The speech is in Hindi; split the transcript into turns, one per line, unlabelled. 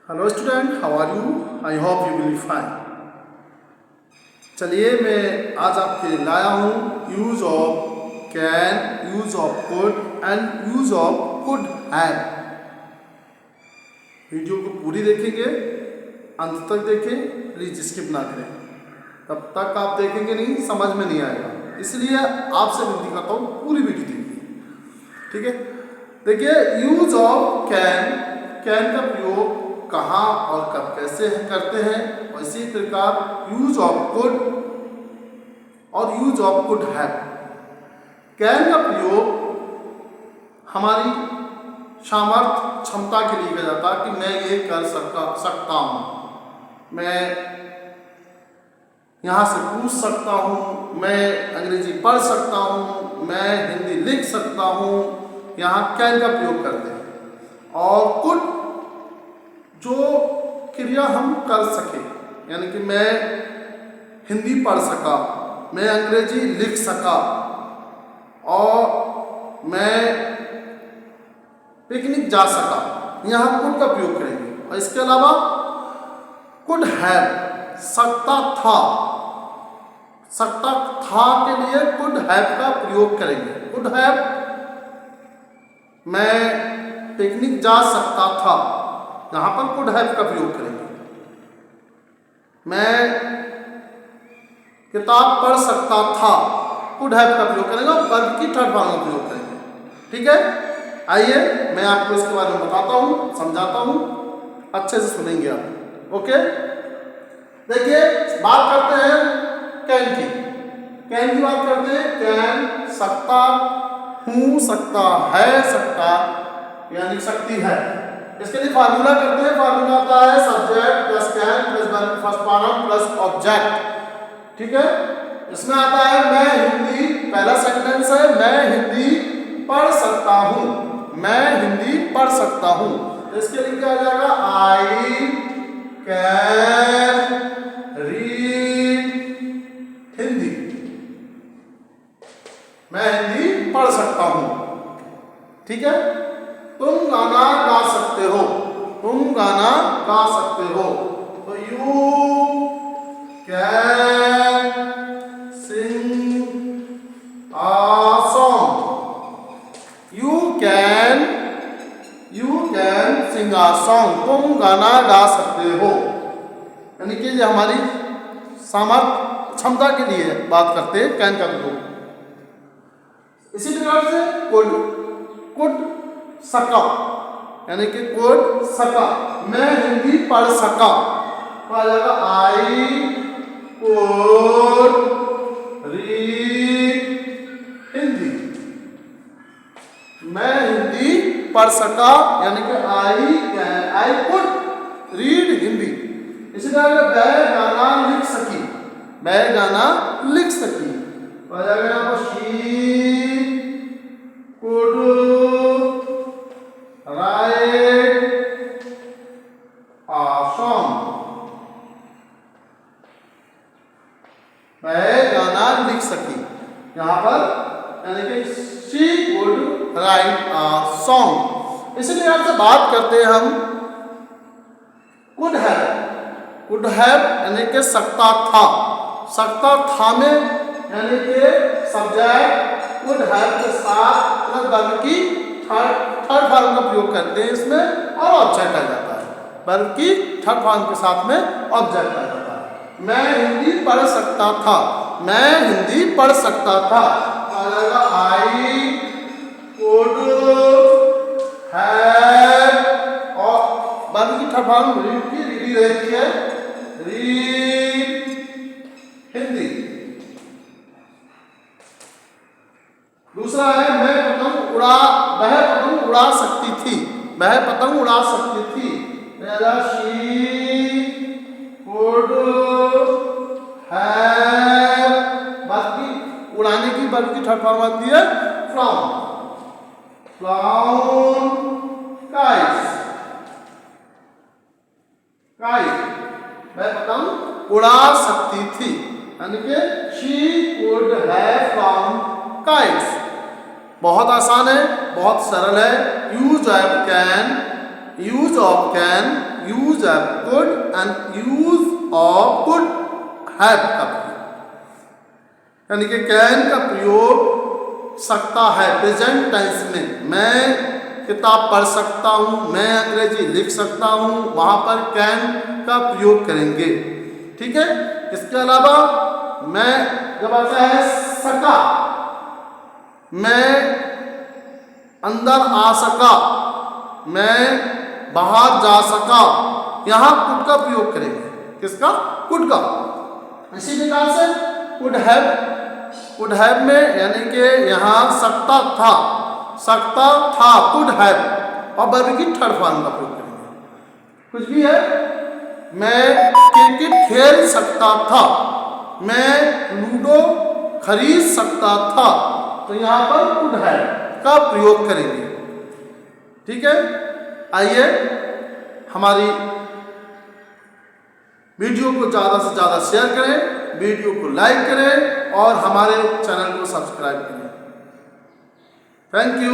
Hello student, how are you? I hope you will be fine. चलिए मैं आज आपके लिए लाया हूँ use of can, use of could and use of could have. Video को पूरी देखेंगे, अंत तक देखें, प्लीज स्किप ना करें। तब तक आप देखेंगे नहीं, समझ में नहीं आएगा, इसलिए आपसे विनती करता हूँ पूरी वीडियो देखिए, ठीक है। देखिए, यूज ऑफ कैन, कैन का प्रयोग कहाँ और कब कैसे करते हैं, और इसी प्रकार यूज ऑफ कुड और use of could have. Can का प्रयोग हमारी सामर्थ्य, क्षमता के लिए किया जाता है कि मैं ये कर सकता हूँ, मैं यहाँ से पूछ सकता हूँ, मैं अंग्रेजी पढ़ सकता हूँ, मैं हिंदी लिख सकता हूँ। यहाँ कैन का प्रयोग करते हैं। और कुड जो क्रिया हम कर सके, यानी कि मैं हिंदी पढ़ सका, मैं अंग्रेजी लिख सका और मैं पिकनिक जा सका, यहाँ कुड का प्रयोग करेंगे। और इसके अलावा कुड हैव, सकता था, सकता था के लिए कुड हैव का प्रयोग करेंगे। कुड हैव, मैं पिकनिक जा सकता था, यहाँ पर कुड हैव का प्रयोग करेंगे। मैं किताब पढ़ सकता था, कुड हैव का प्रयोग करेंगे और वर्ब की थर्ड फॉर्म का प्रयोग करेंगे, ठीक है। आइए मैं आपको इसके बारे में बताता हूँ, समझाता हूँ, अच्छे से सुनेंगे आप, ओके। देखिए, बात करते हैं कैन की। कैन की बात करते हैं। कैन सकता हूँ, सकता है, सकता यानी सकती है। इसके लिए फार्मूला करते हैं। फार्मूला आता है subject plus can plus verb first form plus object, ठीक है। इसमें आता है मैं हिंदी, पहला सेंटेंस है मैं हिंदी पढ़ सकता हूँ, मैं हिंदी पढ़ सकता हूँ। इसके लिए क्या आ जाएगा? आई कैन रीड हिंदी, मैं हिंदी पढ़ सकता हूँ, ठीक है। तुम गाना गा सकते हो, तुम गाना गा सकते हो, तो you can sing a song, you can sing a song, तुम गाना गा सकते हो। यानी कि ये हमारी सामर्थ्य, क्षमता के लिए बात करते हैं कैन का प्रयोग। इसी प्रकार से कुड सका, यानी कि कुड सका, मैं हिंदी पढ़ सका, तो आ जाएगा आई कुड रीड हिंदी, मैं हिंदी पढ़ सका, यानी कि आई कुड रीड हिंदी। इसी तरह वह गाना लिख सकी, वह गाना लिख सकी, तो आ जाएगा यहाँ पर she could write a song, वह गाना लिख सकी, यहाँ पर यानी कि she could write a song. इसलिए आपसे बात करते हैं हम कुड हैव। कुड हैव यानी कि सकता था, सकता था में यानी कि सब्जेक्ट कुड हैव के साथ वर्ब की थर्ड फॉर्म का प्रयोग करते हैं इसमें, और ऑब्जेक्ट आ जाता है, वर्ब की थर्ड फॉर्म के साथ में ऑब्जेक्ट आ जाता है। मैं हिंदी पढ़ सकता था, मैं हिंदी पढ़ सकता था, आई कुड हैव, और वर्ब की थर्ड फॉर्म रीड की रीडी रहती है, रीड हिंदी। दूसरा है मैं पतंग उड़ा, वह पतंग उड़ा सकती थी, वह पतंग उड़ा सकती थी, शी कुड हैव, बाकी उड़ाने की वर्ब की थर्ड फॉर्म आती है फ्लाउन, फ्लाउन काइट्स, काइट, वह पतंग उड़ा सकती थी, यानी कि शी कुड हैव फ्लाउन काइट्स। बहुत आसान है, बहुत सरल है। Use of can use have could and use of could have का प्रयोग, यानी कि कैन का प्रयोग सकता है प्रेजेंट टेंस में। मैं किताब पढ़ सकता हूँ, मैं अंग्रेजी लिख सकता हूँ, वहां पर कैन का प्रयोग करेंगे। ठीक है। इसके अलावा मैं जब आता है सका, मैं अंदर आ सका, मैं बाहर जा सका, यहां कुड का प्रयोग करेंगे। किसका? कुड का। इसी प्रकार से कुड हैव में यानी कि यहां सकता था कुड हैव, और वर्ब की थर्ड फॉर्म का प्रयोग करेंगे। कुछ भी है, मैं क्रिकेट खेल सकता था, मैं लूडो खरीद सकता था, तो यहां पर कुड हैव का प्रयोग करेंगे। ठीक है। आइए हमारी वीडियो को ज़्यादा से ज़्यादा शेयर करें, वीडियो को लाइक करें और हमारे चैनल को सब्सक्राइब करें। Thank you.